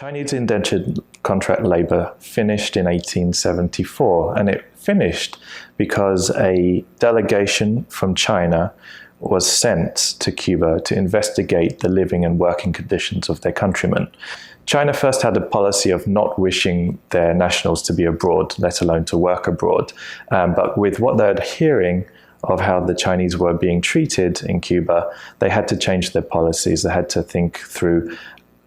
Chinese indentured contract labor finished in 1874, and it finished because a delegation from China was sent to Cuba to investigate the living and working conditions of their countrymen. China first had a policy of not wishing their nationals to be abroad, let alone to work abroad. But with what they were hearing of how the Chinese were being treated in Cuba, they had to change their policies. They had to think through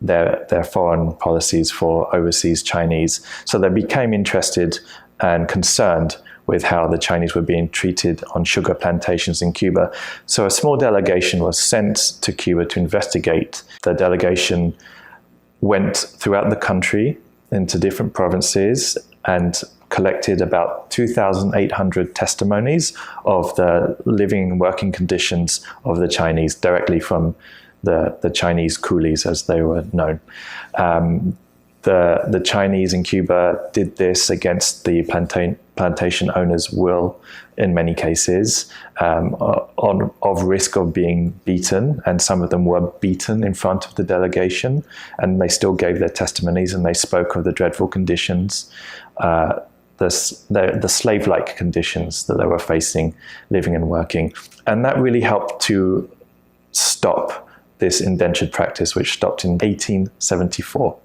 their foreign policies for overseas Chinese. So they became interested and concerned with how the Chinese were being treated on sugar plantations in Cuba. So a small delegation was sent to Cuba to investigate. The delegation went throughout the country into different provinces and collected about 2,800 testimonies of the living and working conditions of the Chinese directly from the Chinese coolies, as they were known. The Chinese in Cuba did this against the plantation owners' will in many cases, of risk of being beaten, and some of them were beaten in front of the delegation, and they still gave their testimonies, and they spoke of the dreadful conditions, the slave-like conditions that they were facing, living and working. And that really helped to stop this indentured practice, which stopped in 1874.